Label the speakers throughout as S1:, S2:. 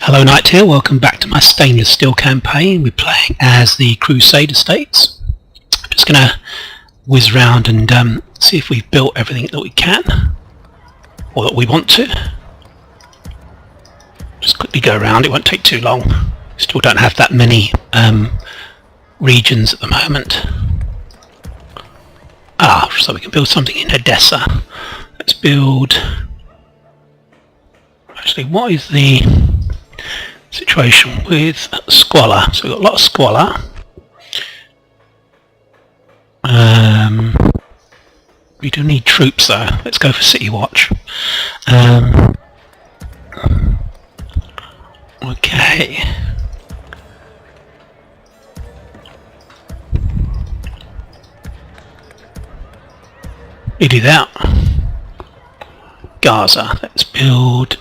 S1: Hello Knight here, welcome back to my stainless steel campaign. We're playing as the Crusader states. I'm just going to whiz round and see if we've built everything that we can, or that we want to. Just quickly go around, it won't take too long. Still don't have that many regions at the moment. So we can build something in Edessa. Let's build... Actually, what is the situation with squalor? So we've got a lot of squalor. We do need troops though. Let's go for City Watch. Okay. You do that. Gaza. Let's build.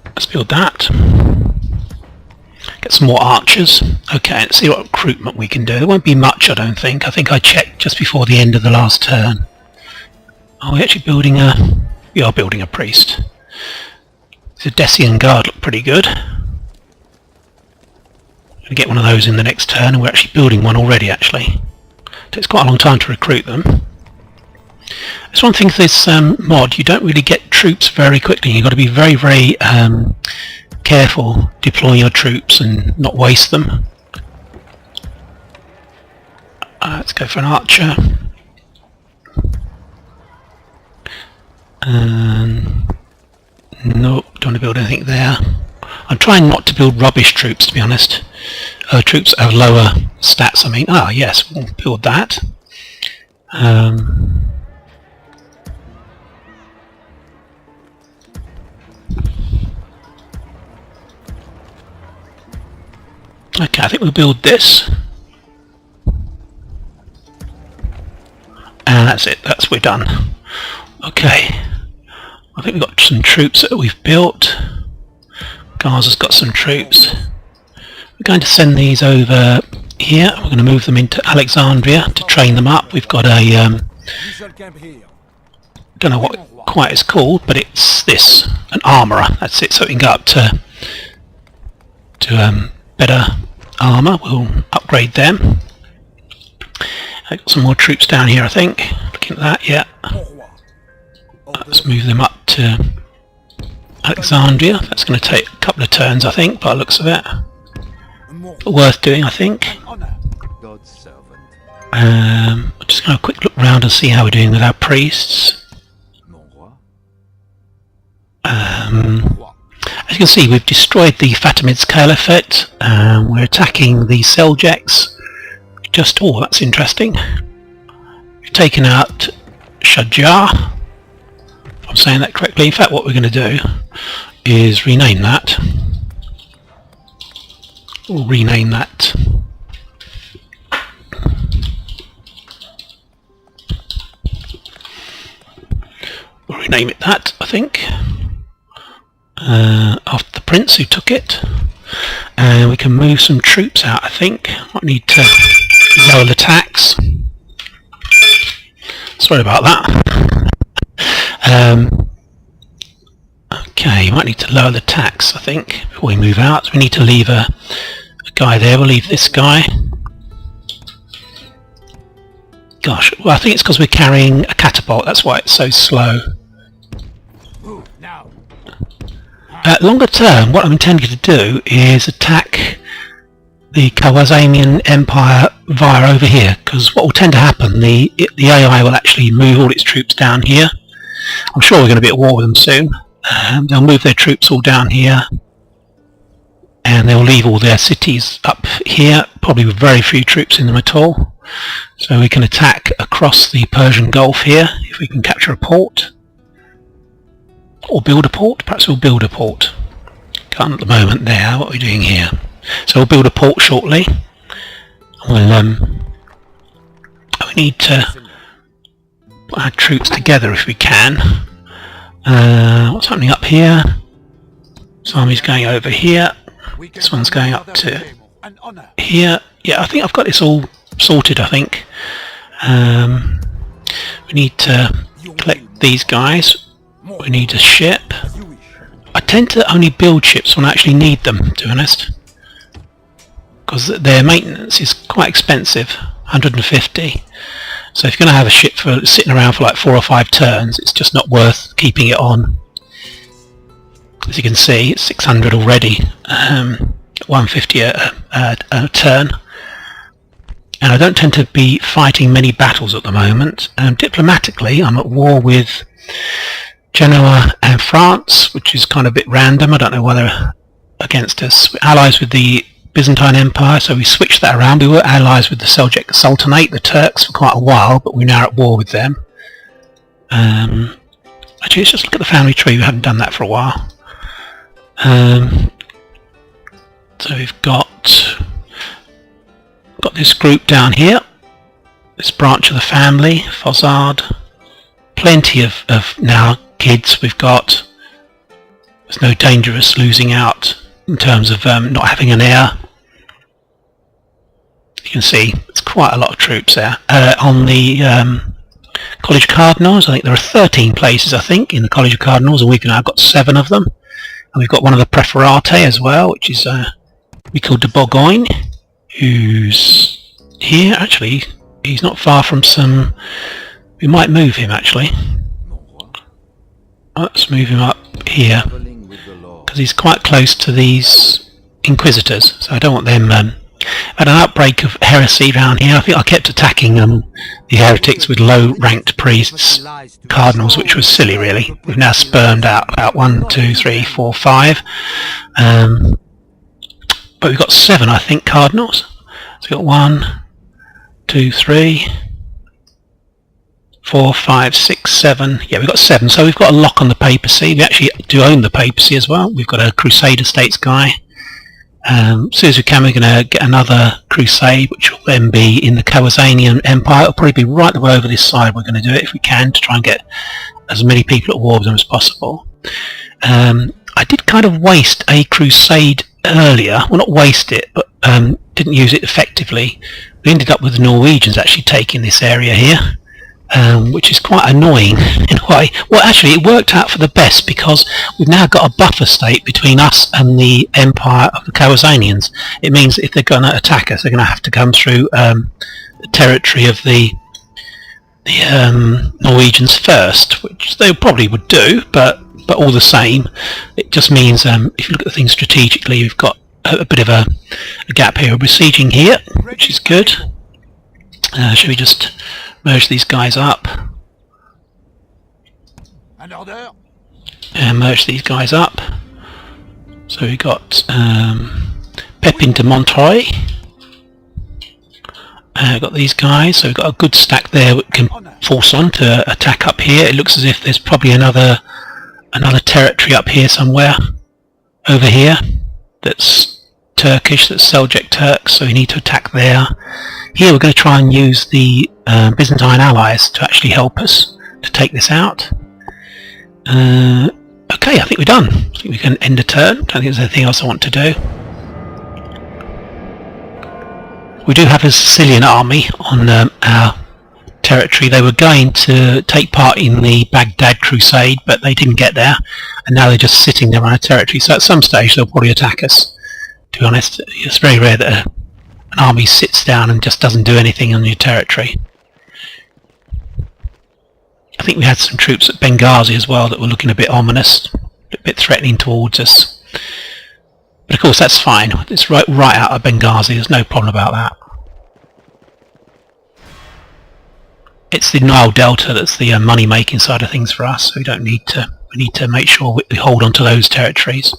S1: Let's build that. Get some more archers. Okay, let's see what recruitment we can do. There won't be much, I don't think. I think I checked just before the end of the last turn. Are we actually building a... We are building a priest. The Decian Guard look pretty good. Going to get one of those in the next turn, and we're actually building one already, actually. It takes quite a long time to recruit them. That's one thing with this mod, you don't really get troops very quickly. You've got to be very, very careful deploying your troops and not waste them. Let's go for an archer. Nope, don't want to build anything there. I'm trying not to build rubbish troops, to be honest. Troops that have lower stats, I mean. Yes, we'll build that. Okay, I think we'll build this. And that's it, we're done. Okay, I think we've got some troops that we've built. Gaza's got some troops. We're going to send these over here. We're going to move them into Alexandria to train them up. We've got a, don't know what quite it's called, but it's this, an armourer. That's it, so we can go up to better armour. We'll upgrade them. I've got some more troops down here, I think. Looking at that, yeah. Let's move them up to Alexandria. That's going to take a couple of turns, I think, by the looks of it. But worth doing, I think. I'm just going to have a quick look around and see how we're doing with our priests. As you can see, we've destroyed the Fatimids Caliphate. We're attacking the Seljaks. Oh, that's interesting. We've taken out Shajar. If I'm saying that correctly. In fact, what we're going to do is rename that. We'll rename that. We'll rename it that, I think. After the prince who took it. And we can move some troops out, I think. Might need to lower the tax. Sorry about that. Okay, you might need to lower the tax, I think, before we move out. So we need to leave a guy there. We'll leave this guy. Gosh, well, I think it's because we're carrying a catapult. That's why it's so slow. Longer term, what I'm intending to do is attack the Khwarezmian Empire via over here, because what will tend to happen, the AI will actually move all its troops down here. I'm sure we're going to be at war with them soon. They'll move their troops all down here, and they'll leave all their cities up here, probably with very few troops in them at all. So we can attack across the Persian Gulf here, if we can capture a port. Or build a port. Perhaps we'll build a port. Can't at the moment there. What are we doing here? So we'll build a port shortly. We'll we need to put our troops together if we can. What's happening up here? This army's going over here. This one's going up to here. Yeah, I think I've got this all sorted, I think. We need to collect these guys. We need a ship. I tend to only build ships when I actually need them, to be honest, because their maintenance is quite expensive, 150. So if you're going to have a ship for sitting around for like 4 or 5 turns, it's just not worth keeping it on. As you can see, it's 600 already, 150 a turn. And I don't tend to be fighting many battles at the moment. Diplomatically, I'm at war with Genoa and France, which is kind of a bit random. I don't know why they're against us. We're allies with the Byzantine Empire, so we switched that around. We were allies with the Seljuk Sultanate, the Turks, for quite a while, but we're now at war with them. Actually, let's just look at the family tree. We haven't done that for a while. So we've got this group down here, this branch of the family, Fossard. Plenty of now kids we've got. There's no danger of us losing out in terms of not having an heir. You can see there's quite a lot of troops there. On the College of Cardinals, I think there are 13 places, I think, in the College of Cardinals, and we've now got 7 of them. And we've got one of the Preferate as well, which is we call de Bourgogne, who's here. Actually, he's not far from some... We might move him, actually. Let's move him up here, because he's quite close to these Inquisitors, so I don't want them... had an outbreak of heresy around here. I think I kept attacking the heretics with low-ranked priests, cardinals, which was silly, really. We've now spurned out about 1, 2, 3, 4, 5. But we've got 7, I think, cardinals. So we've got 1, 2, 3, 4, 5, 6, 7. Yeah, we've got 7. So we've got a lock on the papacy. We actually do own the papacy as well. We've got a Crusader states guy. As soon as we can, we're going to get another crusade, which will then be in the Caucasian Empire. It'll probably be right the way over this side. We're going to do it if we can, to try and get as many people at war with them as possible. I did kind of waste a crusade earlier. Well, not waste it, but didn't use it effectively. We ended up with the Norwegians actually taking this area here, which is quite annoying in a way. Well, actually, it worked out for the best, because we've now got a buffer state between us and the empire of the Caucasians. It means that if they're going to attack us, they're going to have to come through the territory of the Norwegians first, which they probably would do, but all the same, it just means if you look at the things strategically, we've got a bit of a gap here. We're besieging here, which is good. Should we just merge these guys up? And merge these guys up. So we've got Pepin de Montreuil. Got these guys, so we've got a good stack there we can force on to attack up here. It looks as if there's probably another territory up here somewhere, over here, that's Turkish, that's Seljuk Turks, so we need to attack there. Here we're going to try and use the Byzantine allies to actually help us to take this out. Okay, I think we're done. I think we can end a turn. Don't think there's anything else I want to do. We do have a Sicilian army on our territory. They were going to take part in the Baghdad Crusade, but they didn't get there, and now they're just sitting there on our territory. So at some stage they'll probably attack us. To be honest, it's very rare that an army sits down and just doesn't do anything on your territory. I think we had some troops at Benghazi as well that were looking a bit ominous, a bit threatening towards us. But of course that's fine. It's right out of Benghazi. There's no problem about that. It's the Nile Delta that's the money-making side of things for us. So we don't need to. We need to make sure we hold on to those territories.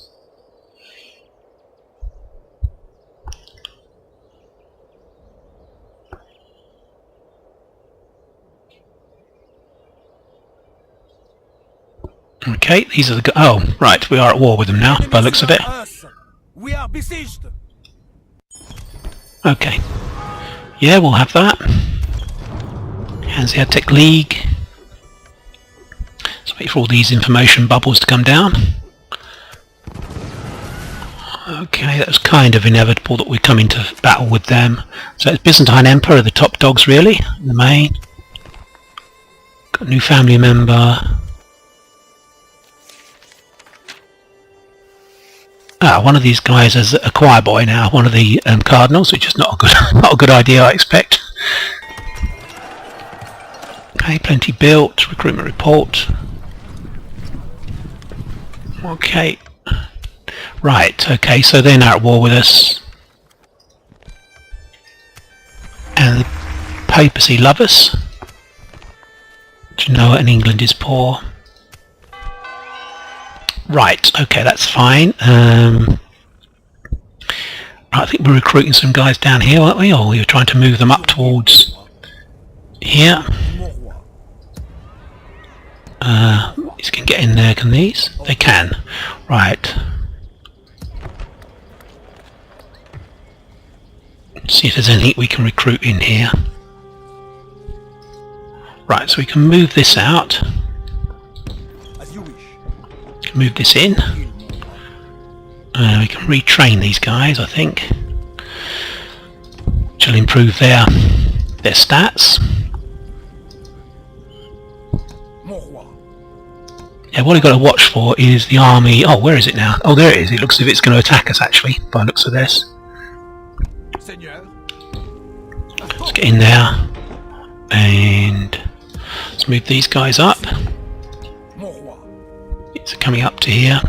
S1: Okay, these are the... Oh, right, we are at war with them now, by the looks of it.
S2: We are besieged.
S1: Okay. Yeah, we'll have that. Hanseatic League. Let's wait for all these information bubbles to come down. Okay, that was kind of inevitable that we'd come into battle with them. So it's Byzantine Emperor, the top dogs really, in the main. Got a new family member. One of these guys is a choir boy now, one of the cardinals, which is not a good not a good idea, I expect. Okay, plenty built. Recruitment report. Okay. Right. Okay, so they're now at war with us, and the papacy love us. Do you know what? In England is poor. Right, okay, that's fine. I think we're recruiting some guys down here, aren't we? Or we were trying to move them up towards here. These can get in there, can these? They can. Right. Let's see if there's anything we can recruit in here. Right, so we can move this out. Move this in. We can retrain these guys, I think, which will improve their stats. Yeah, what we've got to watch for is the army. Oh, where is it now? Oh, there it is. It looks as if it's going to attack us, actually, by the looks of this. Let's get in there and let's move these guys up. So coming up to here.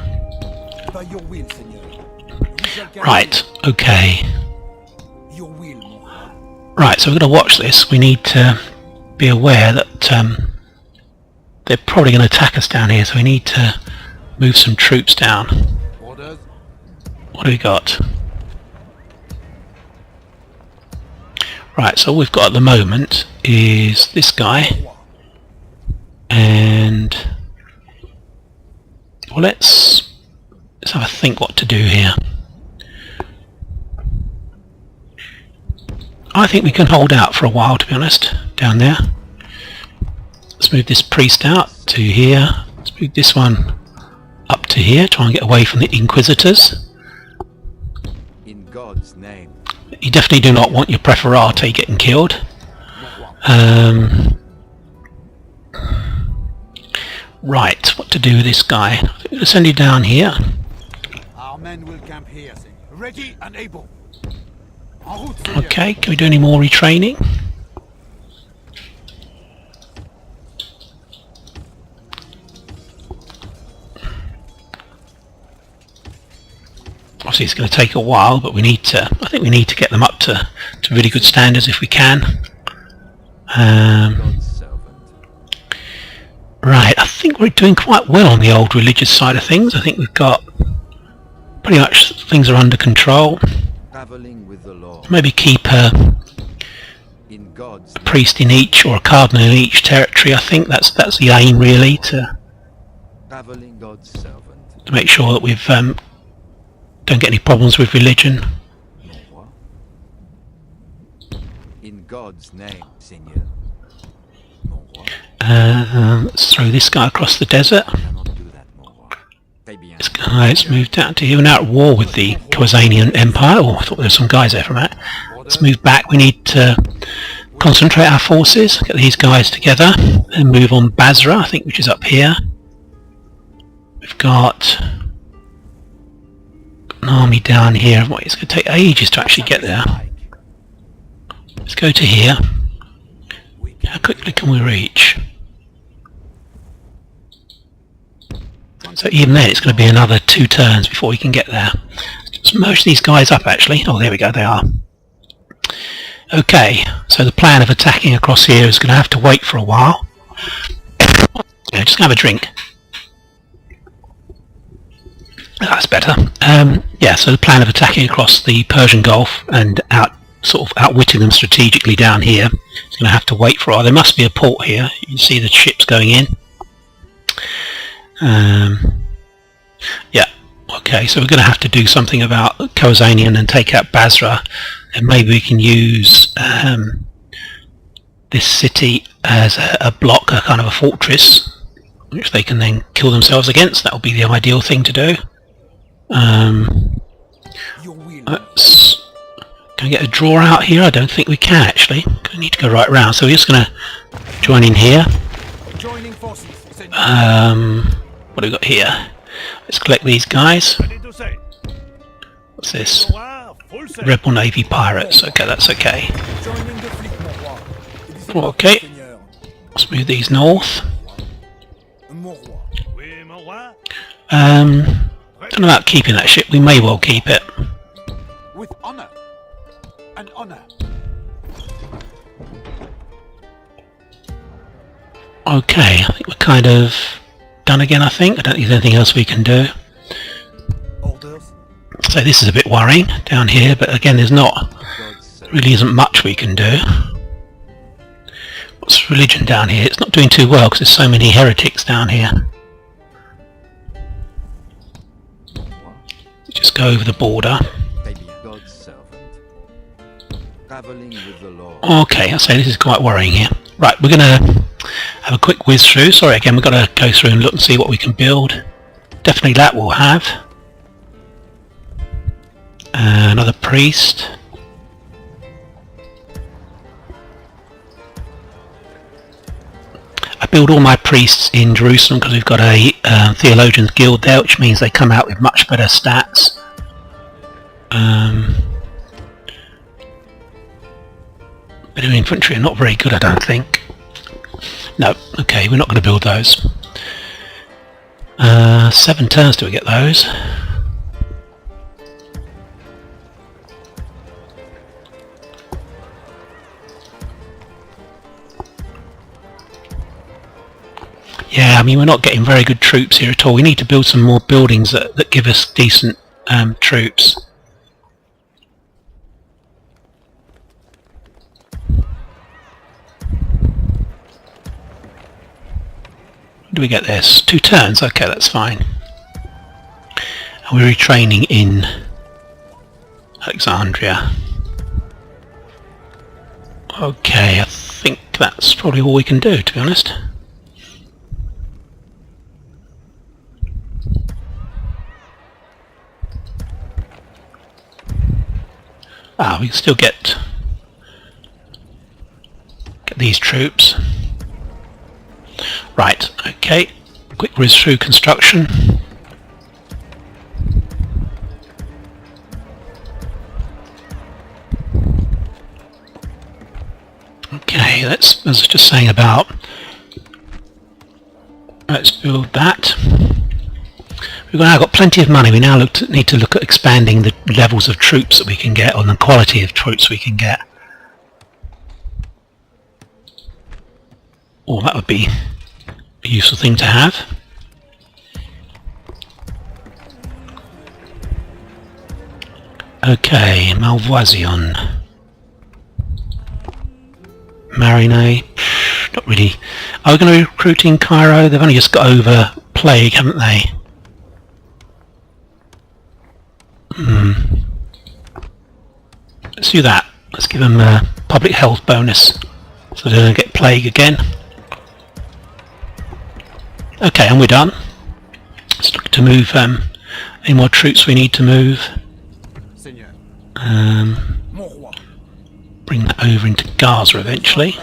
S1: Right, okay. Right, so we're going to watch this. We need to be aware that they're probably going to attack us down here, so we need to move some troops down. What do we got? Right, so all we've got at the moment is this guy, and well, let's have a think what to do here. I think we can hold out for a while, to be honest, down there. Let's move this priest out to here. Let's move this one up to here, try and get away from the Inquisitors.
S3: In God's name.
S1: You definitely do not want your preferate getting killed. Right, what to do with this guy? I think we'll send you down here.
S2: Our men will camp here, ready and able.
S1: Okay, can we do any more retraining? Obviously it's going to take a while, but we need to, I think we need to get them up to really good standards if we can. Right, I think we're doing quite well on the old religious side of things. I think we've got pretty much things are under control.
S3: With the law.
S1: Maybe keep a priest in each or a cardinal in each territory. I think that's the aim, really, to make sure that we've don't get any problems with religion.
S3: In God's name, Seigneur.
S1: Let's throw this guy across the desert. This guy's moved out to here. We're now at war with the Crusader Empire. Oh, I thought there were some guys there from that. Let's move back. We need to concentrate our forces, get these guys together, and move on Basra, I think, which is up here. We've got an army down here. It's going to take ages to actually get there. Let's go to here. How quickly can we reach? So even then it's going to be another 2 turns before we can get there. Let's merge these guys up, actually. Oh, there we go, they are. Okay, so the plan of attacking across here is going to have to wait for a while. Yeah, just have a drink. That's better. Yeah, so the plan of attacking across the Persian Gulf and sort of outwitting them strategically down here is going to have to wait for a while. There must be a port here. You can see the ships going in. Yeah, okay, so we're going to have to do something about Khazanian and take out Basra, and maybe we can use this city as a block, a kind of a fortress, which they can then kill themselves against. That would be the ideal thing to do. Let's can we get a draw out here? I don't think we can, actually. We need to go right round, so we're just going to join in here. What do we got here? Let's collect these guys. What's this? Rebel Navy pirates. Okay, that's okay. Okay. Let's move these north. Don't know about keeping that ship. We may well keep it.
S2: With honor. And honor.
S1: Okay, I think we're kind of done again, I think. I don't think there's anything else we can do.
S2: Orders.
S1: So this is a bit worrying down here, but again there's not, really isn't much we can do. What's religion down here? It's not doing too well because there's so many heretics down here. Just go over the border.
S3: God's servant. Traveling with the Lord.
S1: Okay, I'll say this is quite worrying here. Right, we're going to have a quick whiz through. Sorry again, we've got to go through and look and see what we can build. Definitely that we'll have. Another priest. I build all my priests in Jerusalem because we've got a theologians guild there, which means they come out with much better stats. Bit of infantry are not very good, I don't think. No, okay, we're not going to build those. 7 turns do we get those? Yeah, I mean we're not getting very good troops here at all. We need to build some more buildings that give us decent troops. Do we get this? 2 turns, okay, that's fine. And we're retraining in Alexandria. Okay, I think that's probably all we can do, to be honest. We can still get these troops. Right, okay, quick whiz through construction. Okay, as I was just saying about, let's build that. We've now got plenty of money. We now need to look at expanding the levels of troops that we can get, or the quality of troops we can get. Oh, that would be a useful thing to have. Okay, Malvoisin. Marine. Not really. Are we going to be recruiting Cairo? They've only just got over plague, haven't they? Let's do that. Let's give them a public health bonus so they don't get plague again. Okay, and we're done. Let's look to move any more troops we need to move.
S2: Seigneur.
S1: Bring that over into Gaza eventually.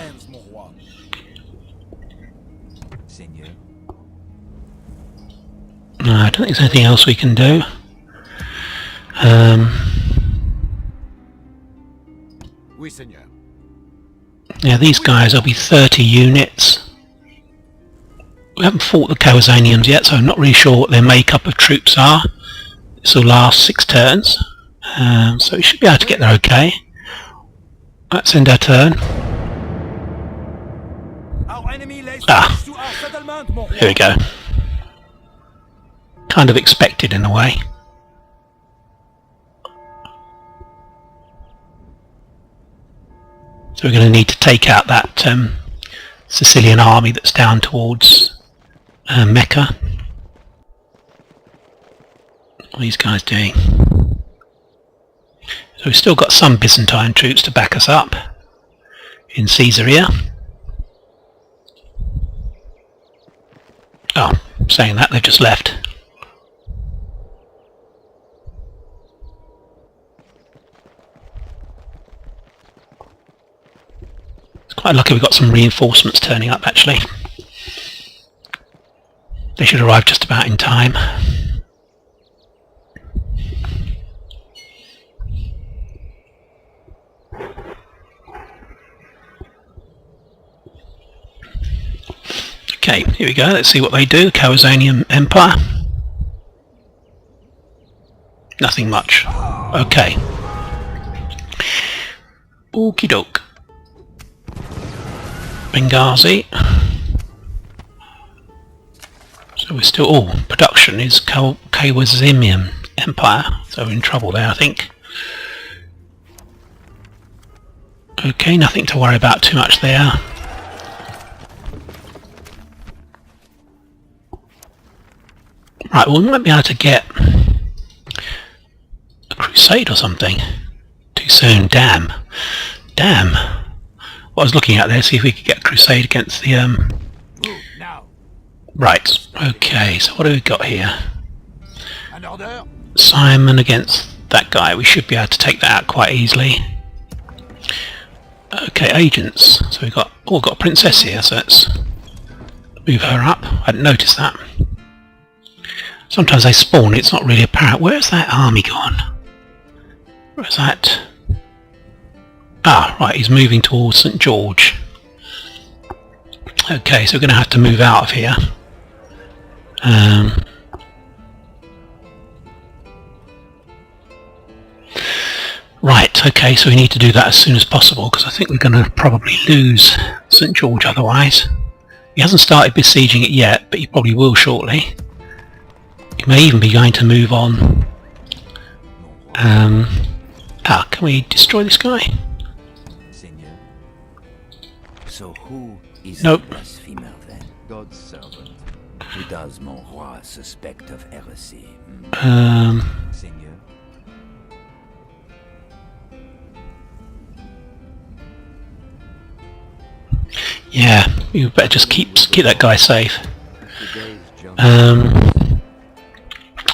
S3: Seigneur.
S1: No, I don't think there's anything else we can do.
S2: Oui, Seigneur.
S1: Yeah, these guys will be 30 units. We haven't fought the Kawazanians yet, so I'm not really sure what their makeup of troops are. This will last 6 turns, so we should be able to get there okay. Let's end our turn. Here we go. Kind of expected in a way. So we're going to need to take out that Sicilian army that's down towards Mecca. What are these guys doing? So we've still got some Byzantine troops to back us up in Caesarea. Oh, saying that, they've just left. It's quite lucky we got some reinforcements turning up actually. They should arrive just about in time. Okay, here we go. Let's see what they do. Crusader Empire. Nothing much. Okay. Okie doke. Benghazi. So we're still... Oh, production is Crusader Empire. So we're in trouble there, I think. Okay, nothing to worry about too much there. Right, well, we might be able to get a crusade or something. Too soon, damn. Damn. What I was looking at there, see if we could get a crusade against the...
S2: Move now.
S1: Right, okay, so what do we got here?
S2: An order.
S1: Simon against that guy. We should be able to take that out quite easily. Okay, agents. So we've got... Oh, we've got a princess here, so let's move her up. I hadn't noticed that. Sometimes they spawn, it's not really apparent. Where's that army gone? Where's that? Ah, right, he's moving towards St. George. Okay, so we're going to have to move out of here. Right, okay, so we need to do that as soon as possible, because I think we're going to probably lose St. George otherwise. He hasn't started besieging it yet, but he probably will shortly. He may even be going to move on. Can we destroy this guy?
S3: Seigneur. So who is
S1: Nope.
S3: the blasphemer then? God's servant. Who does mon roi suspect of heresy? Seigneur.
S1: Yeah, you better just keep that guy safe.
S3: Today's jump.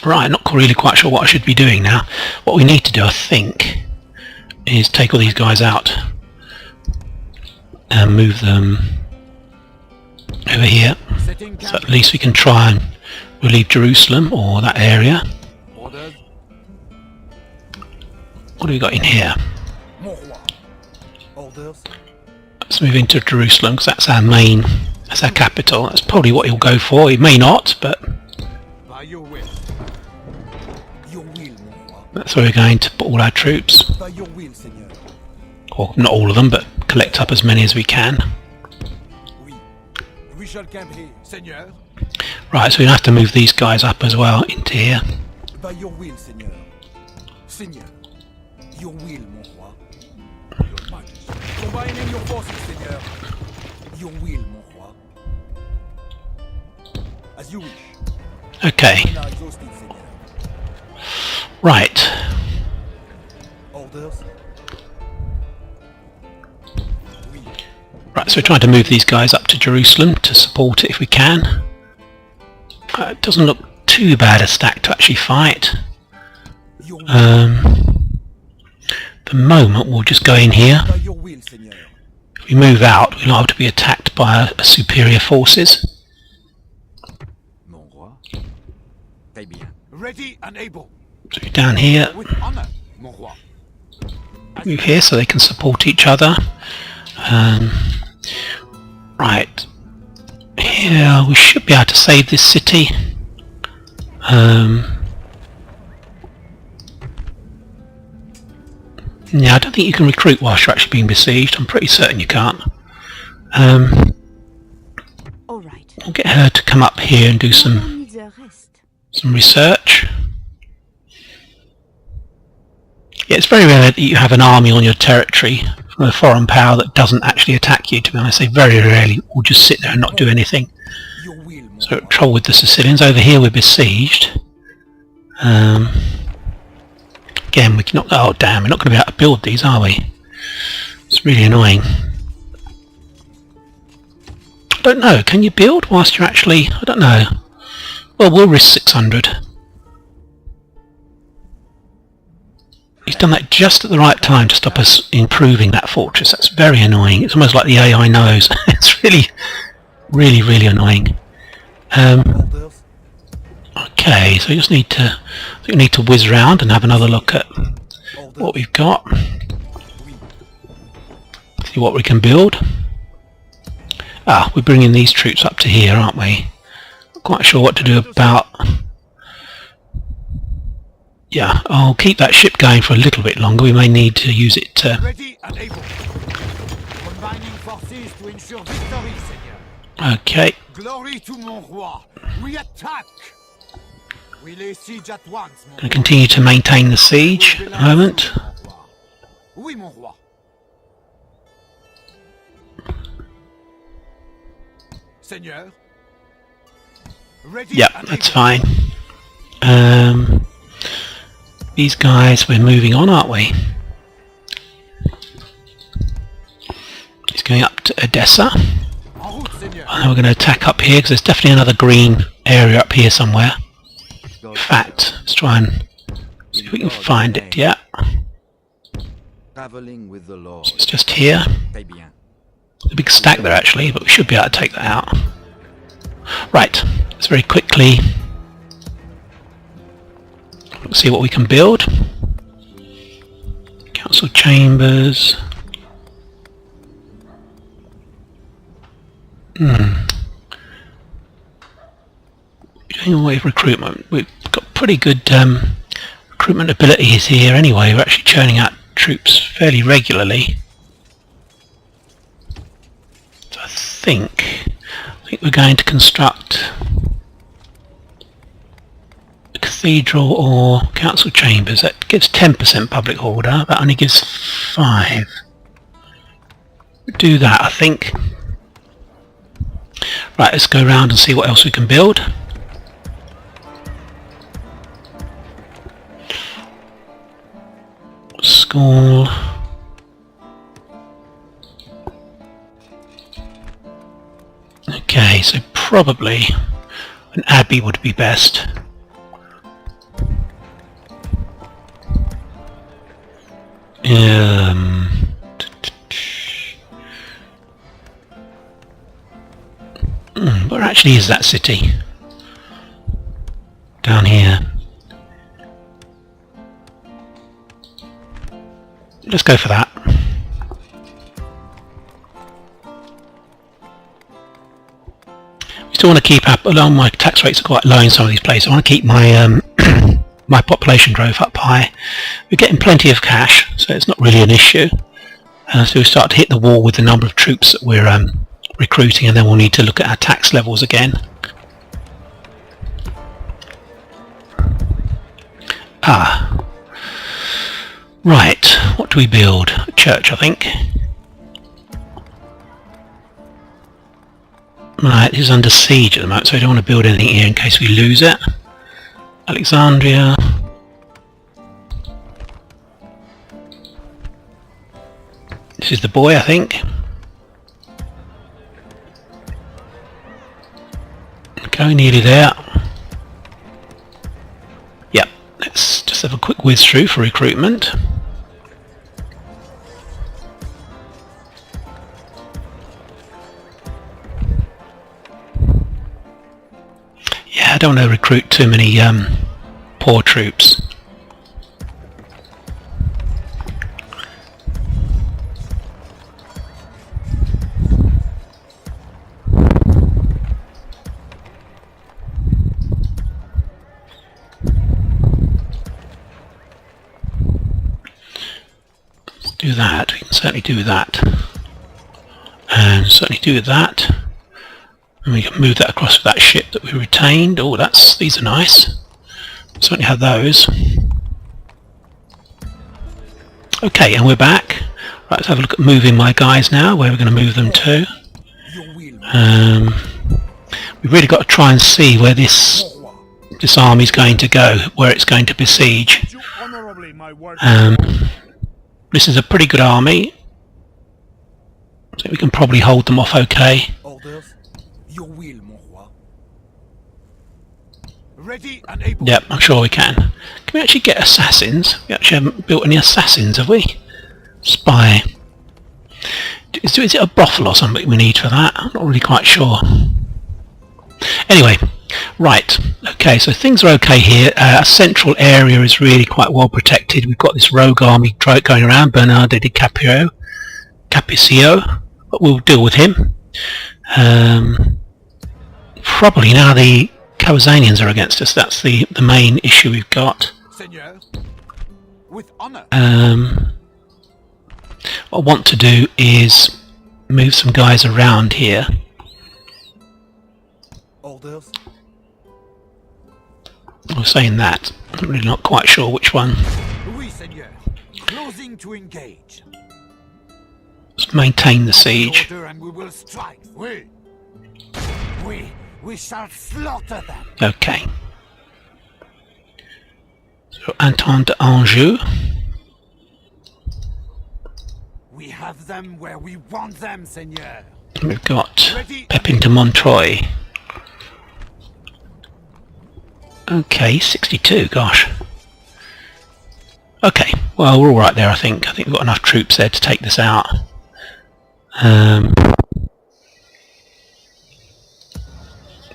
S1: Right, not really quite sure what I should be doing now. What we need to do, I think, is take all these guys out and move them over here.
S2: Setting
S1: So
S2: camp.
S1: at least we can try and relieve Jerusalem or that area.
S2: Orders.
S1: What do we got in here?
S2: Mon roi. Orders.
S1: Let's move into Jerusalem because that's our main, that's our capital. That's probably what he'll go for. He may not, but
S2: By your will. Your will, mon roi.
S1: that's where we're going to put all our troops.
S2: By your will, Seigneur.
S1: Or not all of them, but collect up as many as we can.
S2: Oui. We shall camp here, Seigneur.
S1: Right, so we have to move these guys up as well into here.
S2: By your will, Seigneur. Seigneur. Your will, mon roi. Your majesty. Combining your forces, Seigneur. Your will, mon roi. As you wish.
S1: Okay,
S2: We are exhausted, Seigneur.
S1: right.
S2: Orders. Oui.
S1: Right, so we're trying to move these guys up to Jerusalem to support it if we can. It doesn't look too bad a stack to actually fight.
S2: Your will.
S1: The moment we'll just go in here.
S2: By your will, Seigneur.
S1: If we move out, we'll have to be attacked by superior forces.
S3: Mon roi. Très bien.
S2: Ready and able.
S1: So we're down here,
S2: With honor, mon roi.
S1: move here so they can support each other. Right. Here, we should be able to save this city. Yeah, I don't think you can recruit whilst you're actually being besieged. I'm pretty certain you can't.
S4: All right.
S1: We'll get her to come up here and do
S4: No
S1: some
S4: one needs a rest.
S1: research. Yeah, it's very rare that you have an army on your territory from a foreign power that doesn't actually attack you, to be honest. They very rarely will just sit there and not do anything.
S2: Your will, mon
S1: So
S2: roi.
S1: trouble with the Sicilians. Over here we're besieged. Again, we cannot... Oh damn, we're not going to be able to build these, are we? It's really annoying. I don't know, can you build whilst you're actually... I don't know. Well, we'll risk 600. He's done that just at the right time to stop us improving that fortress. That's very annoying. It's almost like the AI knows. It's really, really, really annoying.
S2: Orders.
S1: Okay, so we just need to... I think we need to whiz round and have another look at what we've got. See what we can build. Ah, we're bringing these troops up to here, aren't we? Not quite sure what to do about... Yeah, I'll keep that ship going for a little bit longer. We may need to use it to...
S2: Ready and able. Combining forces to ensure victory, Seigneur.
S1: Okay.
S2: Glory to mon roi. We attack. We lay siege at once, mon
S1: Going to continue to maintain the siege at the moment.
S2: Oui, mon roi. Seigneur. Ready
S1: Yeah,
S2: and
S1: that's
S2: able.
S1: fine. These guys, we're moving on, aren't we? He's going up to Edessa.
S2: En route, Seigneur.
S1: And we're going to attack up here because there's definitely another green area up here somewhere. In fact, let's try and see if we can find it. Yeah,
S3: Traveling with the Lord.
S1: it's just here.
S3: Très bien.
S1: A big stack there actually, but we should be able to take that out. Right, let's very quickly see what we can build. Council chambers. Doing away with recruitment. We've got pretty good recruitment abilities here anyway. We're actually churning out troops fairly regularly. So I think we're going to construct a cathedral or council chambers. That gives 10% public order. That only gives 5. We'll do that, I think. Right, let's go around and see what else we can build. School. Okay, so probably an abbey would be best. Where actually is that city? Down here. Let's go for that. We still want to keep up, although my tax rates are quite low in some of these places, I want to keep my my population growth up high. We're getting plenty of cash, so it's not really an issue. So we start to hit the wall with the number of troops that we're recruiting, and then we'll need to look at our tax levels again. Right, what do we build? A church, I think. Right, this is under siege at the moment, so we don't want to build anything here in case we lose it. Alexandria. This is the boy, I think. Okay, nearly there. Yep, let's just have a quick whiz through for recruitment. Yeah, I don't want to recruit too many poor troops. Do that, we can certainly do that. And certainly do that. And we can move that across with that ship that we retained. Oh, these are nice. Certainly have those. Okay, and we're back. Right, let's have a look at moving my guys now, where we're going to move them to. We've really got to try and see where this army's going to go, where it's going to besiege. This is a pretty good army, so we can probably hold them off okay.
S2: Orders. Your will, mon roi. Ready and able.
S1: Yep, I'm sure we can. Can we actually get assassins? We actually haven't built any assassins, have we? Spy. Is it a brothel or something we need for that? I'm not really quite sure. Anyway, right. Okay, so things are okay here. Our central area is really quite well protected. We've got this rogue army going around, Bernardo di Capicio, but we'll deal with him. Probably now the Kawazanians are against us. That's the main issue we've got.
S2: Seigneur, with honor.
S1: What I want to do is move some guys around here.
S2: Orders.
S1: I was saying that. I'm really not quite sure which one.
S2: Oui, Seigneur. Closing to engage.
S1: Let's maintain the siege.
S2: Order and we will strike. Oui. We shall slaughter them.
S1: Okay. So Anton de Anjou.
S2: We have them where we want them, Seigneur.
S1: We've got Pepin de Montreuil. Okay, 62, gosh. Okay, well we're alright there I think. I think we've got enough troops there to take this out.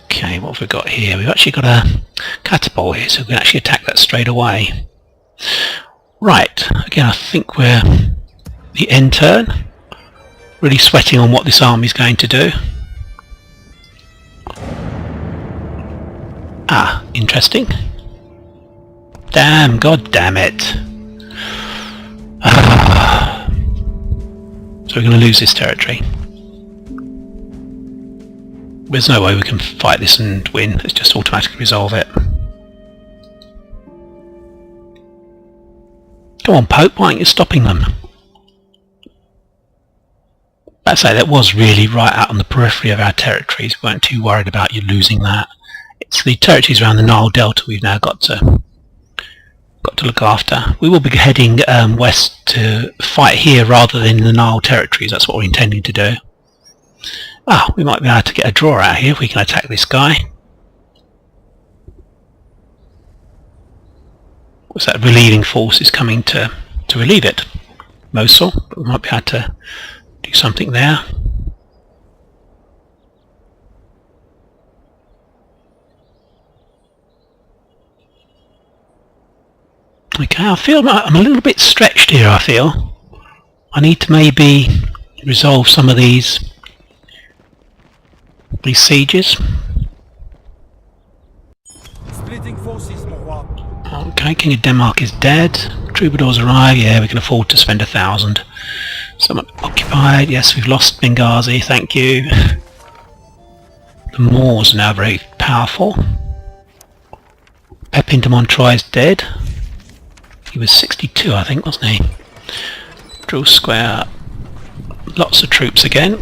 S1: Okay, what have we got here? We've actually got a catapult here, so we can actually attack that straight away. Right, again I think we're the end turn. Really sweating on what this army's going to do. Ah, interesting. Damn, god damn it. So we're going to lose this territory. There's no way we can fight this and win. Let's just automatically resolve it. Come on, Pope, why aren't you stopping them? I'd say that was really right out on the periphery of our territories. We weren't too worried about you losing that. It's the territories around the Nile Delta we've now got to look after. We will be heading west to fight here rather than in the Nile territories. That's what we're intending to do. Ah, we might be able to get a draw out here if we can attack this guy. What's that relieving force is coming to relieve it? Mosul, but we might be able to do something there. Okay, I feel I'm a little bit stretched here, I feel. I need to maybe resolve some of these sieges.
S2: Splitting forces, mon roi.
S1: Okay, King of Denmark is dead. Troubadours arrive. Yeah, we can afford to spend 1,000. Someone occupied. Yes, we've lost Benghazi. Thank you. The Moors are now very powerful. Pepin de Montreuil is dead. He was 62, I think, wasn't he? Drill Square. Lots of troops again.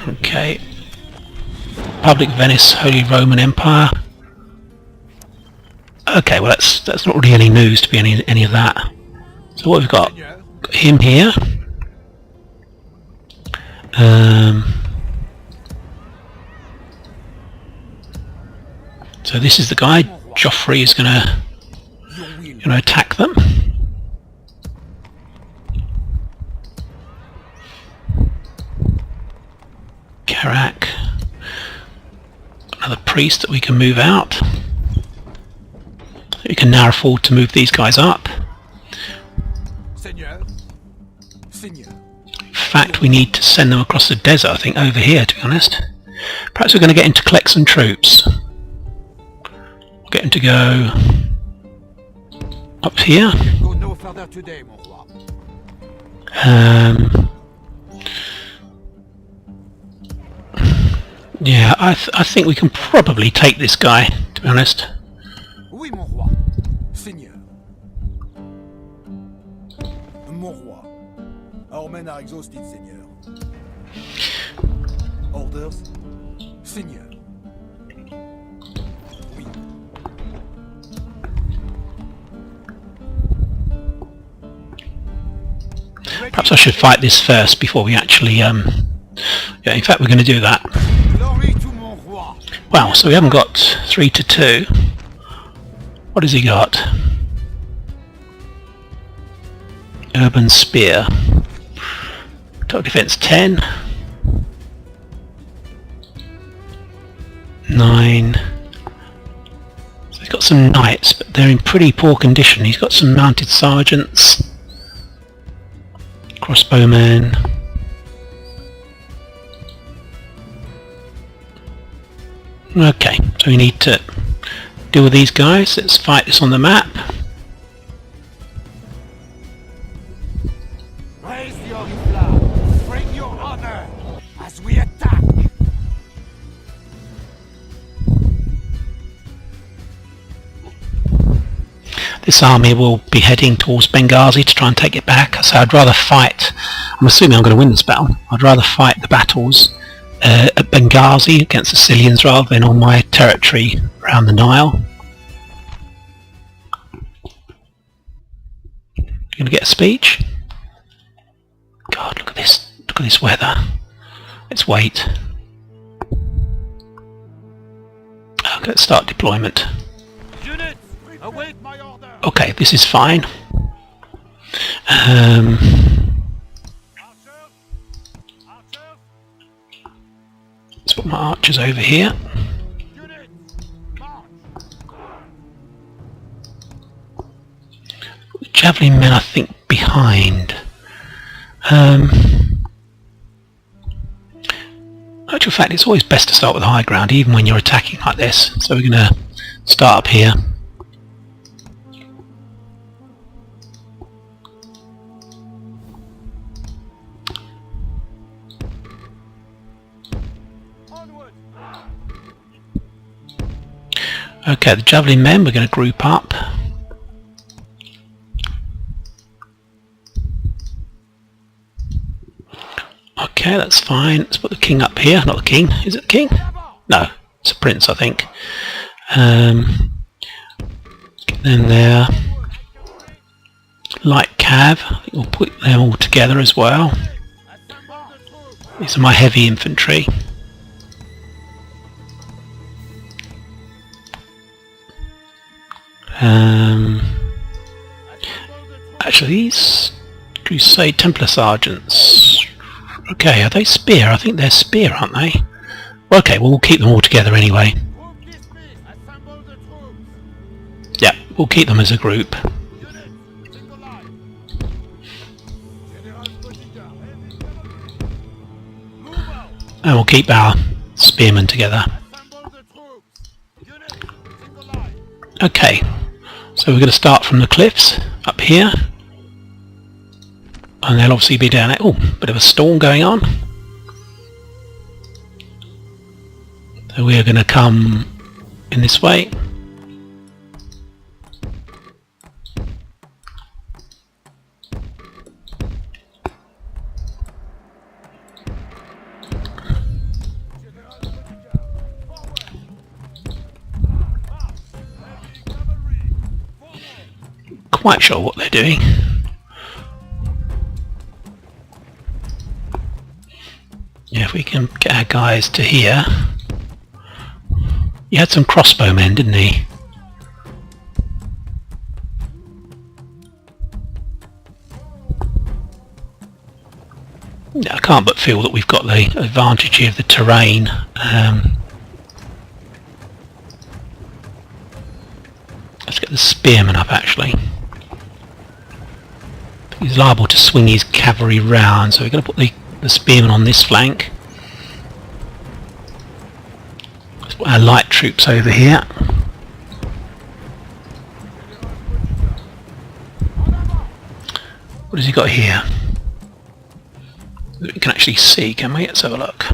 S1: Okay. Republic of Venice, Holy Roman Empire. Okay, well that's not really any news to be any of that. So what we've got him here. So this is the guy. Joffrey is going to attack them. Karak. Another priest that we can move out. We can now afford to move these guys up.
S2: Seigneur. Seigneur.
S1: In fact, we need to send them across the desert, I think, over here, to be honest. Perhaps we're going to get him to collect some troops. We'll get him to go up here.
S2: Go no further today, mon roi.
S1: Yeah, I think we can probably take this guy, to be honest.
S2: Oui, mon roi. Seigneur. Mon roi. Our men are exhausted, Seigneur. Orders. Seigneur. Oui.
S1: Perhaps I should fight this first before we actually, yeah, in fact we're going to do that.
S2: Glory to mon roi.
S1: Wow, so we haven't got 3 to 2. What has he got? Urban Spear. Total defense 10. 9. So he's got some knights, but they're in pretty poor condition. He's got some mounted sergeants. Crossbowmen. Okay, so we need to deal with these guys. Let's fight this on the map.
S2: Raise the olive flag. Bring your honor as we attack.
S1: This army will be heading towards Benghazi to try and take it back. So I'd rather fight, I'm assuming I'm going to win this battle, I'd rather fight the battles at Benghazi against the Sicilians rather than on my territory around the Nile. You're going to get a speech? God, look at this weather. Let's wait. Okay, let's start deployment.
S2: Units, await my order.
S1: Okay, this is fine. Let's put my archers over here.
S2: Units, march.
S1: The javelin men, I think, behind. Actual fact, it's always best to start with high ground, even when you're attacking like this. So we're going to start up here. Okay, the javelin men, we're going to group up. Okay, that's fine. Let's put the king up here. Not the king. Is it the king? No, it's a prince, I think. Let's get them there. Light cav. I think we'll put them all together as well. These are my heavy infantry. Actually, these Crusade Templar sergeants. Okay, are they spear? I think they're spear, aren't they? Well, okay, well, we'll keep them all together anyway. Yeah, we'll keep them as a group. And we'll keep our spearmen together. Okay, so we're going to start from the cliffs up here. And they'll obviously be down there. Oh, bit of a storm going on. So we are going to come in this way. Quite sure what they're doing. Yeah, if we can get our guys to here. He had some crossbowmen, didn't he? Yeah, I can't but feel that we've got the advantage here of the terrain. Let's get the spearman up, actually. He's liable to swing his cavalry round, so we're going to put the spearmen on this flank. Let's put our light troops over here. What has he got here? We can actually see, can we? Let's have a look.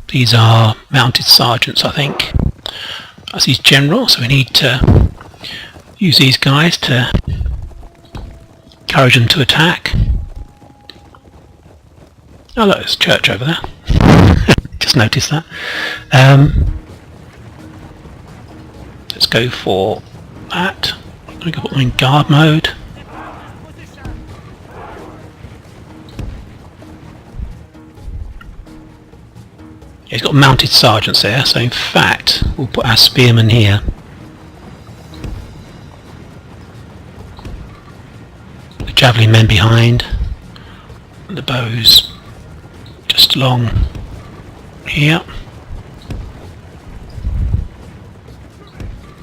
S1: These are mounted sergeants, I think. That's his general, so we need to use these guys to encourage them to attack. Oh look, there's a church over there. Just noticed that. Let's go for that. We can put them in guard mode. Yeah, he's got mounted sergeants there, so in fact we'll put our spearmen here. The javelin men behind. And the bows just along here.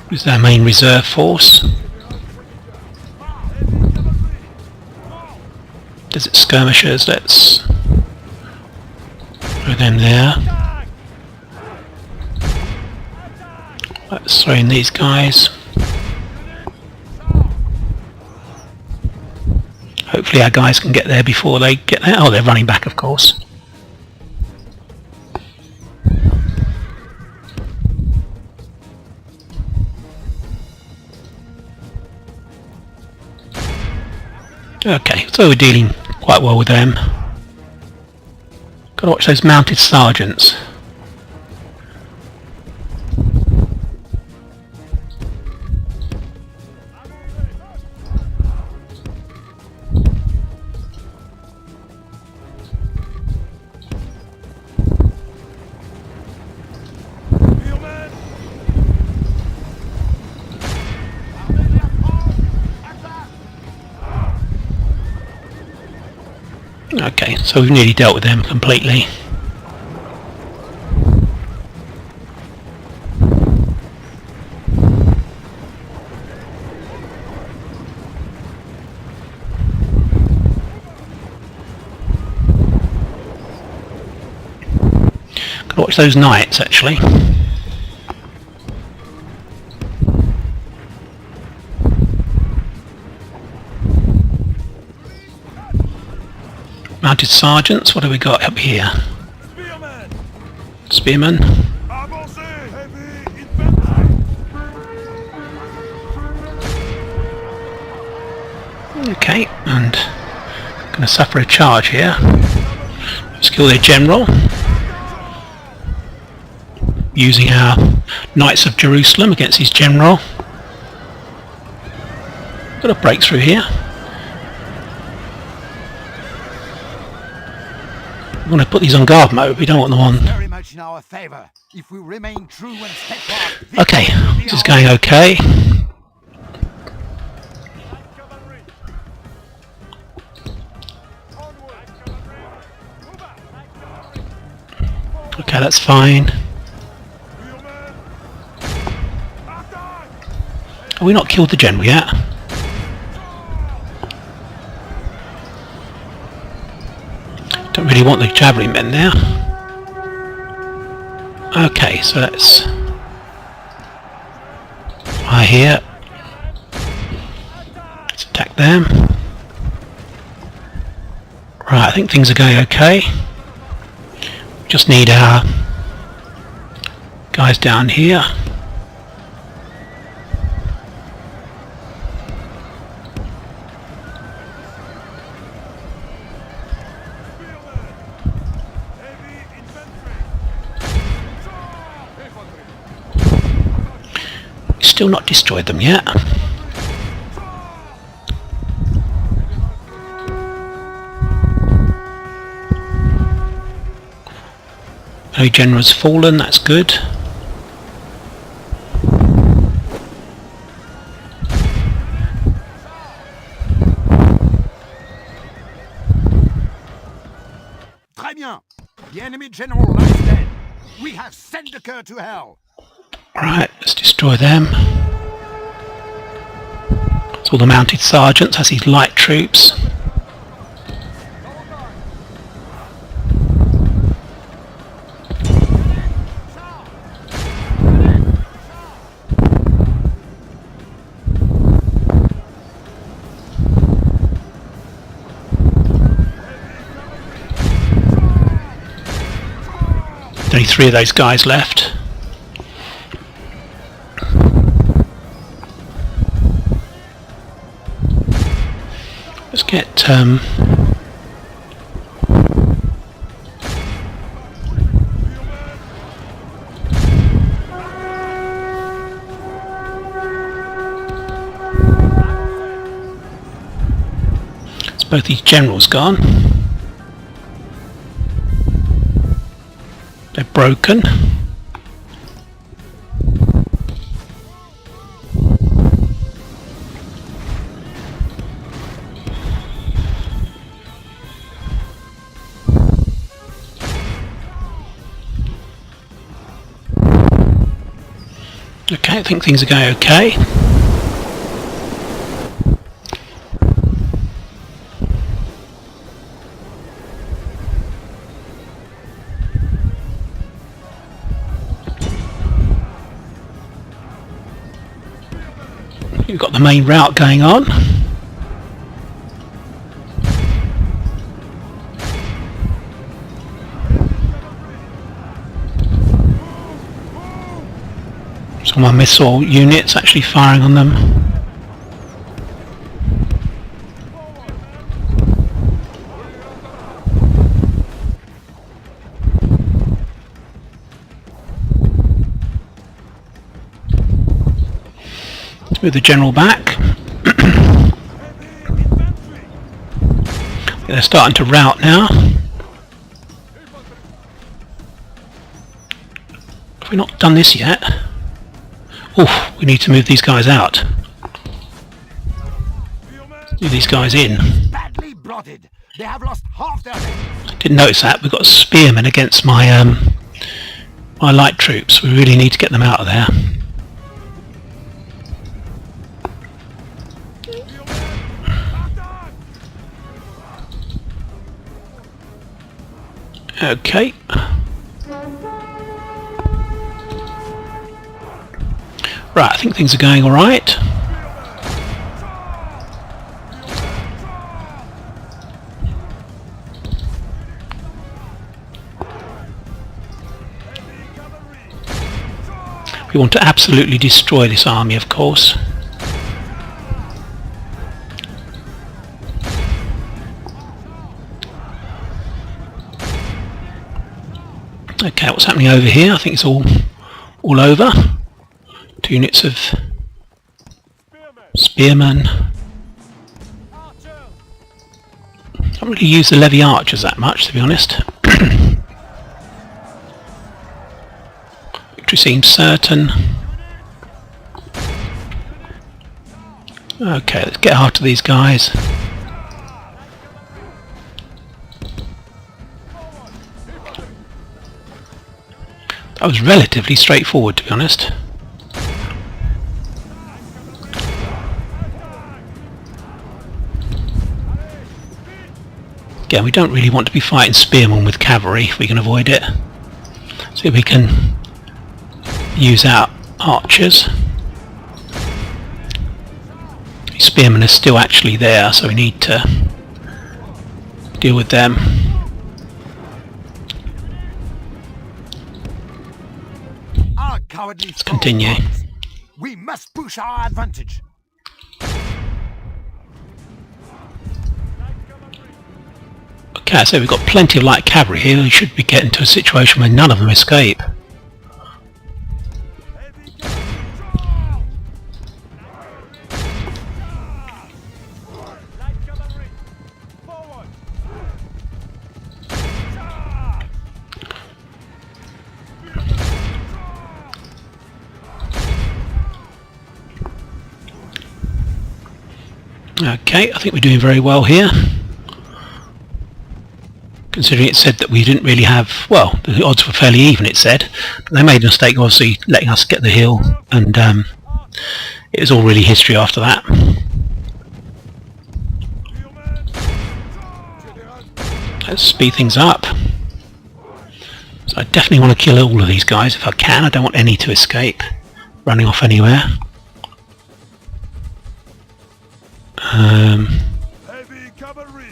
S1: This is our main reserve force. Desert skirmishers, let's throw them there. Let's throw in these guys. Hopefully our guys can get there before they get there. Oh, they're running back, of course. Okay, so we're dealing quite well with them. Gotta watch those mounted sergeants. Okay, so we've nearly dealt with them completely. Gotta watch those knights, actually. Mounted sergeants, what have we got up here? Spearmen. Okay, and going to suffer a charge here. Let's kill their general. Using our Knights of Jerusalem against his general. Got a breakthrough here. We want to put these on guard mode, we don't want them on.
S5: Very much in our favor. If we remain true and steadfast.
S1: Okay, this is going okay. Okay, that's fine. Have we not killed the general yet? Don't really want the cavalry men there. Okay, so let's fire here. Let's attack them. Right, I think things are going okay. Just need our guys down here. Still not destroyed them yet. No general's fallen, that's good.
S5: Très bien. The enemy general lies dead. We have sent the cur to hell.
S1: Right, let's destroy them. It's all the mounted sergeants, that's his light troops. Only 3 of those guys left. Let's get it's both these generals gone. They're broken. Okay, I think things are going okay. You've got the main route going on. Some of my missile units actually firing on them. Let's move the general back. They're starting to rout now. Have we not done this yet? Oh, we need to move these guys out. Move these guys in.
S5: Badly blooded. They have lost half their men.
S1: Didn't notice that. We've got spearmen against my my light troops. We really need to get them out of there. Okay. Right, I think things are going all right. We want to absolutely destroy this army, of course. Okay, what's happening over here? I think it's all over. 2 units of spearmen. Don't really use the levy archers that much, to be honest. Victory seems certain. Okay, let's get after these guys. That was relatively straightforward, to be honest. Again, we don't really want to be fighting spearmen with cavalry if we can avoid it. See if we can use our archers. These spearmen are still actually there, so we need to deal with them.
S5: Let's
S1: continue.
S5: We must push our advantage.
S1: Okay, so we've got plenty of light cavalry here. We should be getting to a situation where none of them escape. Okay, I think we're doing very well here. Considering it said that we didn't really have, well, the odds were fairly even, it said. But they made a mistake, obviously, letting us get the hill, and it was all really history after that. Let's speed things up. So I definitely want to kill all of these guys if I can. I don't want any to escape, running off anywhere.
S5: Heavy cavalry.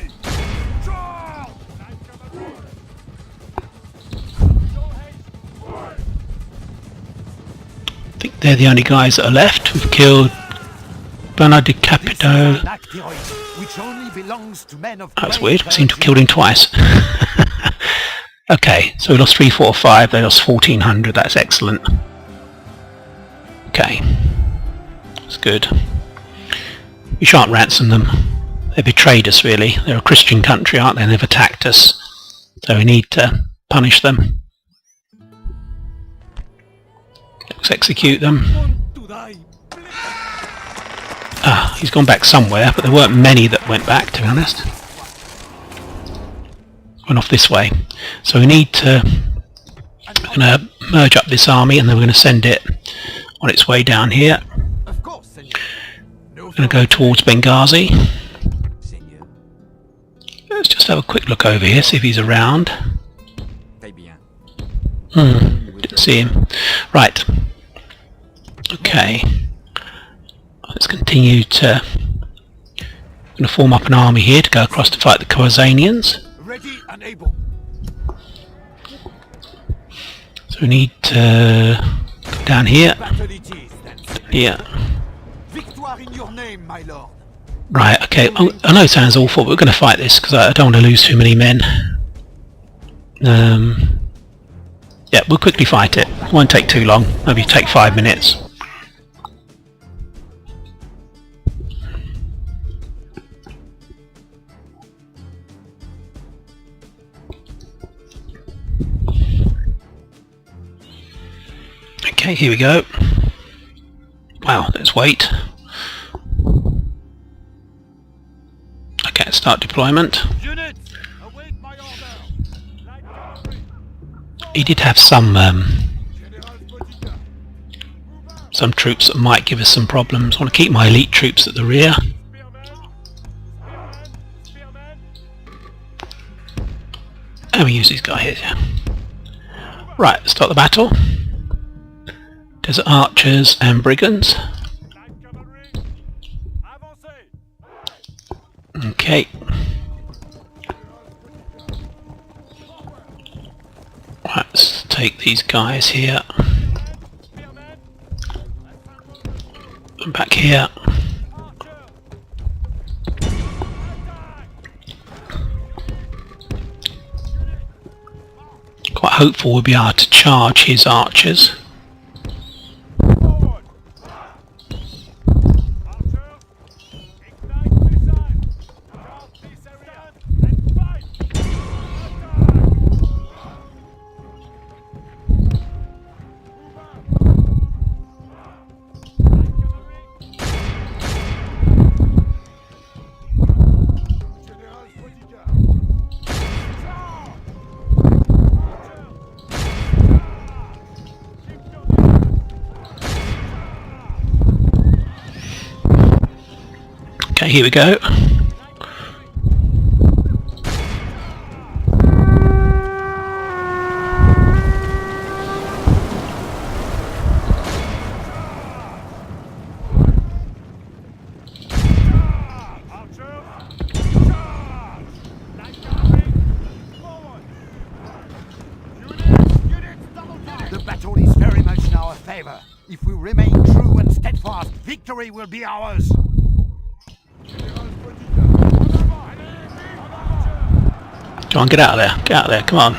S1: I think they're the only guys that are left. We've killed Bernard de Capito.
S5: Which only belongs to men of
S1: That's weird. We seem to have killed him twice. Okay, so we lost 3, 4, 5. They lost 1,400. That's excellent. Okay, that's good. We shan't ransom them. They betrayed us, really. They're a Christian country, aren't they? They've attacked us. So we need to punish them. Let's execute them. Ah, he's gone back somewhere, but there weren't many that went back, to be honest. Went off this way. So we need to... We're going to merge up this army, and then we're going to send it on its way down here.
S5: Of course, Senor.
S1: We're going to go towards Benghazi. Let's just have a quick look over here, see if he's around. Didn't see him. Right. Okay. I let's continue to... I'm going to form up an army here to go across to fight the Corsanians.
S2: Ready and able.
S1: So we need to go down here.
S2: Battle it is, then.
S1: Yeah.
S2: Victoire in your name, my lord.
S1: Right, okay. I know it sounds awful, but we're going to fight this because I don't want to lose too many men. Yeah, we'll quickly fight it. It won't take too long. Maybe take 5 minutes. Okay, here we go. Wow, let's wait. Okay, let's start deployment.
S2: Units, await my order.
S1: He did have some troops that might give us some problems. I want to keep my elite troops at the rear. And we use these guys here. Yeah. Right, start the battle. Desert archers and brigands. Okay. Right, let's take these guys here. And back here. Quite hopeful we'll be able to charge his archers. Okay, here we go.
S5: The battle is very much in our favor. If we remain true and steadfast, victory will be ours.
S1: John, get out of there. Get out of there. Come on.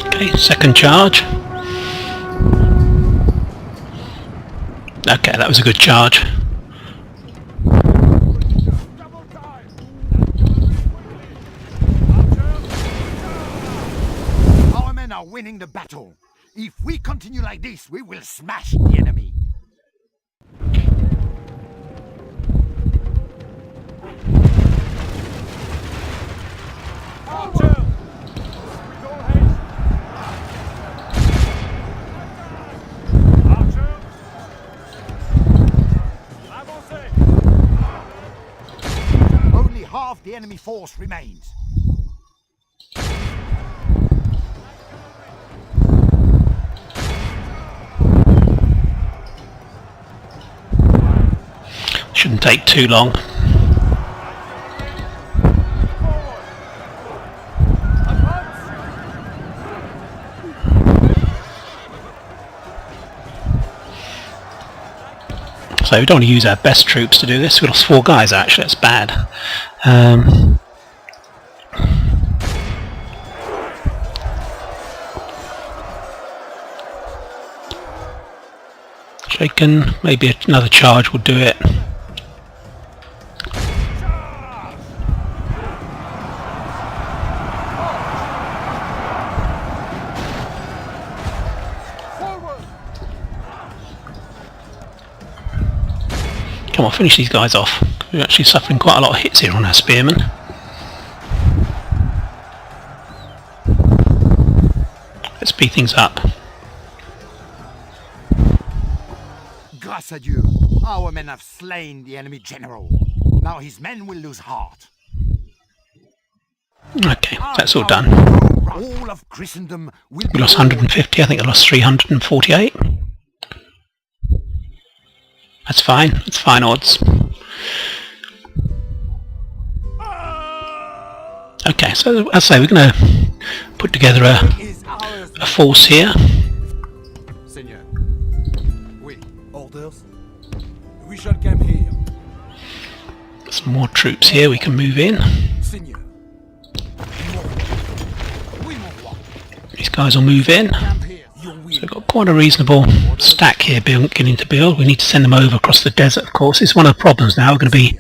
S1: Okay, second charge. Okay, that was a good charge.
S5: Our men are winning the battle. If we continue like this, we will smash the enemy. Only half the enemy force remains.
S1: Shouldn't take too long. So we don't want to use our best troops to do this. We lost 4 guys actually, that's bad. Shaken, maybe another charge will do it. Come on, finish these guys off. We're actually suffering quite a lot of hits here on our spearmen. Let's speed things up.
S5: Grâce à Dieu, our men have slain the enemy general. Now his men will lose heart.
S1: Okay, that's all done.
S5: All of Christendom will
S1: We lost 150, I think I lost 348. That's fine odds. Okay, so as I say, we're going to put together a force here.
S5: Seigneur. Oui.
S2: Orders? We shall camp here.
S1: Some more troops here we can move in.
S2: Seigneur.
S5: Oui, mon roi.
S1: These guys will move in.
S5: Camp here.
S2: Your will.
S1: So we've got quite a reasonable stack here beginning to build. We need to send them over across the desert, of course. It's one of the problems now. We're going to be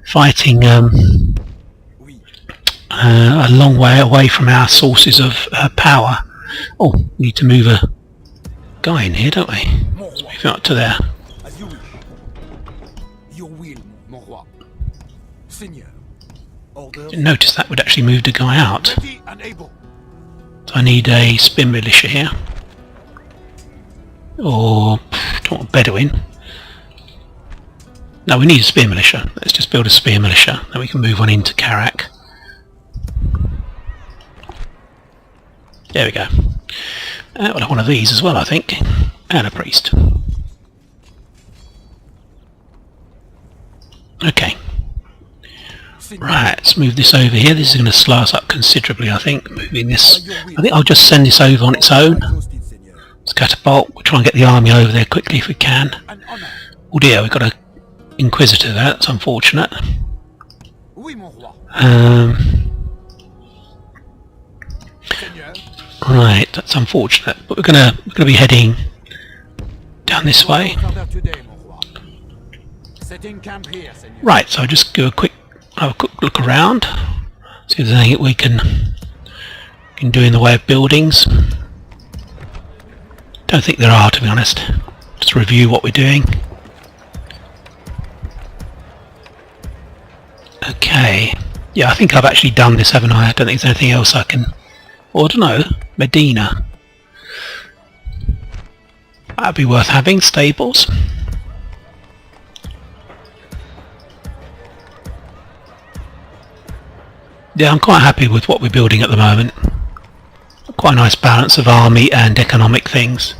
S1: fighting
S2: Oui.
S1: a long way away from our sources of power. Oh, we need to move a guy in here, don't we?
S2: Mon roi.
S1: Move it up to there.
S2: As you wish. Your will,
S5: Mon roi.
S2: Seigneur. Orders?
S1: Didn't notice that would actually move the guy out.
S5: Ready and able.
S1: So I need a spin militia here. Or don't want Bedouin. No, we need a spear militia. Let's just build a spear militia. Then we can move on into Karak. There we go. We'll have one of these as well, I think. And a priest. Okay.
S2: Seigneur.
S1: Right, let's move this over here. This is going to slow us up considerably, I think. Moving this. I think I'll just send this over on its own.
S2: Exhausted, Seigneur.
S1: Scatterbolt. We'll try and get the army over there quickly if we can.
S5: An honor.
S1: Oh dear, we've got an Inquisitor there. That's unfortunate.
S5: Oui, mon roi. Seigneur.
S1: Right, that's unfortunate. But we're gonna be heading down this way.
S5: Order today, mon roi. Setting camp here, Seigneur.
S1: Right, so I'll just have a quick look around. See if there's anything we can do in the way of buildings. Don't think there are, to be honest. Just review what we're doing. Okay. Yeah, I think I've actually done this, haven't I? I don't think there's anything else I can... Or I don't know. Medina. That'd be worth having. Stables. Yeah, I'm quite happy with what we're building at the moment. Quite a nice balance of army and economic things.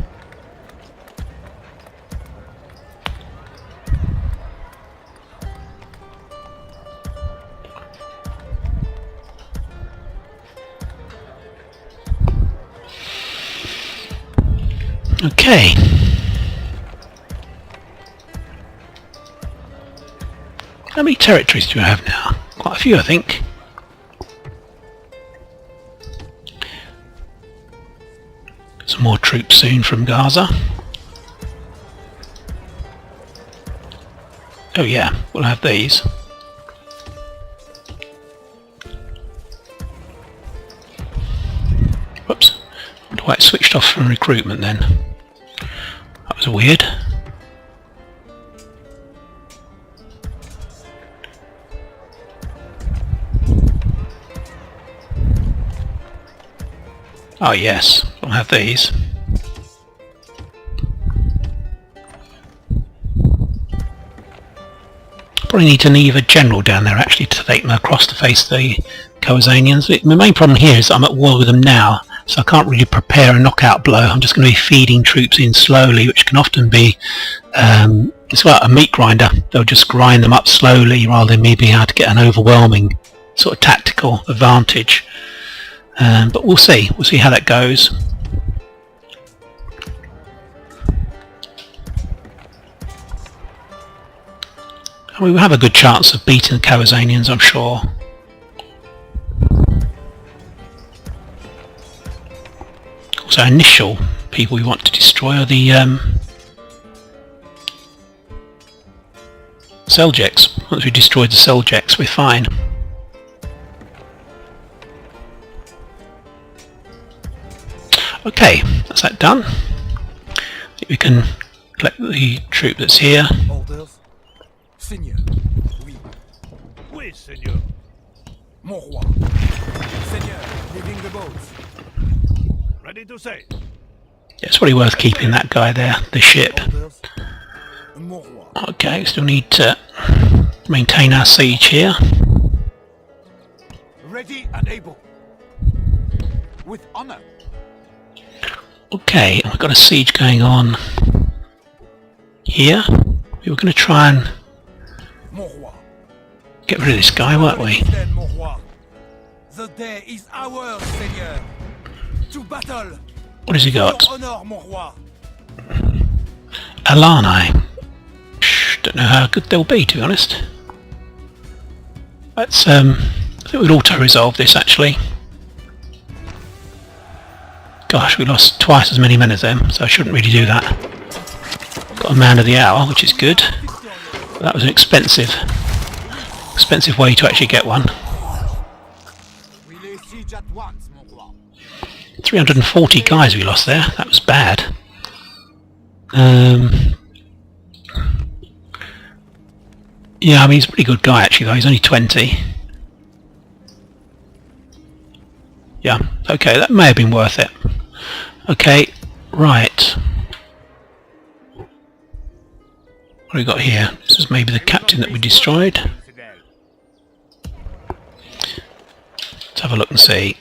S1: Okay. How many territories do we have now? Quite a few, I think. Some more troops soon from Gaza. Oh yeah, we'll have these. Whoops. I wonder why it switched off from recruitment then. That was weird. Oh yes, we'll have these. Probably need to leave a general down there actually to take them across to face the Khazanians. The main problem here is that I'm at war with them now, so I can't really prepare a knockout blow. I'm just going to be feeding troops in slowly, which can often be it's like a meat grinder. They'll just grind them up slowly rather than me being able to get an overwhelming sort of tactical advantage. But we'll see how that goes. And we will have a good chance of beating the Khazanians, I'm sure. Also, our initial people we want to destroy are the Seljeks. Once we destroyed the Seljeks, we're fine. Okay, that's that done. I think we can collect the troop that's here.
S2: Orders? Seigneur. Oui.
S6: Oui, Seigneur.
S2: Mon roi. Seigneur, leaving the boats.
S6: Ready to sail.
S1: Yeah, it's probably worth keeping that guy there, the ship.
S2: Orders. Mon roi.
S1: Okay, we still need to maintain our siege here.
S5: Ready and able. With honor.
S1: Okay, we've got a siege going on here. We were going to try and
S2: Mon roi.
S1: get rid of this guy, weren't we?
S2: Then, mon roi. The day is ours, Seigneur. To battle.
S1: What has he got?
S2: Your honor, mon roi.
S1: Alani. Don't know how good they'll be, to be honest. Let's I think we'll auto-resolve this actually. Gosh, we lost twice as many men as them, so I shouldn't really do that. Got a man of the hour, which is good. But that was an expensive way to actually get one.
S5: We lay siege at once, mon roi.
S1: 340 guys we lost there. That was bad. Yeah, I mean he's a pretty good guy actually though. He's only 20. Yeah, okay, that may have been worth it. Okay, right. What do we got here? This is maybe the captain that we destroyed. Let's have a look and see.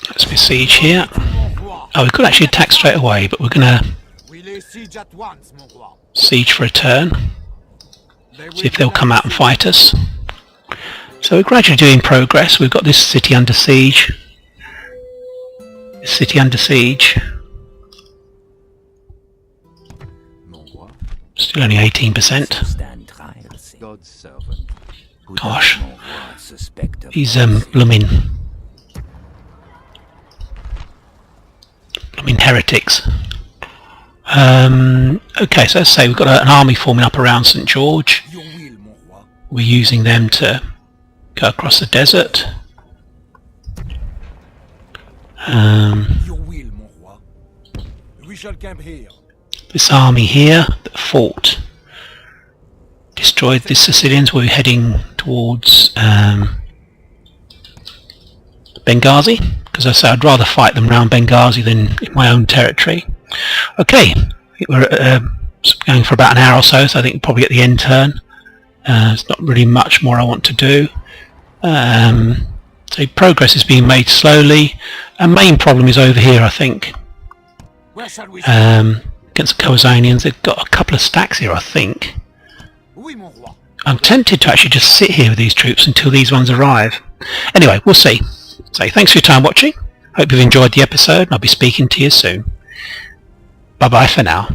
S1: Let's besiege here. Oh, we could actually attack straight away, but we're going to
S5: We lay siege at once, mon roi.
S1: siege for a turn.
S5: They will
S1: See if they'll
S5: be
S1: come out and
S5: like
S1: fight us. So we're gradually doing progress. We've got this city under siege. This city under siege.
S3: Mon roi.
S1: Still only 18%.
S3: Stand trial, God's servant. Who does
S1: Gosh.
S3: mon roi suspect of
S1: These
S3: heresy?
S1: blooming heretics. Okay, so let's say we've got an army forming up around St. George.
S2: Your will, mon roi.
S1: We're using them to go across the desert.
S2: Your will, mon roi. We shall camp here.
S1: This army here that fought, destroyed the Sicilians. We're heading towards Benghazi, because I say I'd rather fight them around Benghazi than in my own territory. Okay, I think we're going for about an hour or so, so I think probably at the end turn. There's not really much more I want to do. So progress is being made slowly. Our main problem is over here, I think.
S5: Where shall we
S1: Against the Cosanians, they've got a couple of stacks here, I think.
S5: Oui, mon roi.
S1: I'm tempted to actually just sit here with these troops until these ones arrive. Anyway, we'll see. So thanks for your time watching. Hope you've enjoyed the episode, and I'll be speaking to you soon. Bye bye for now.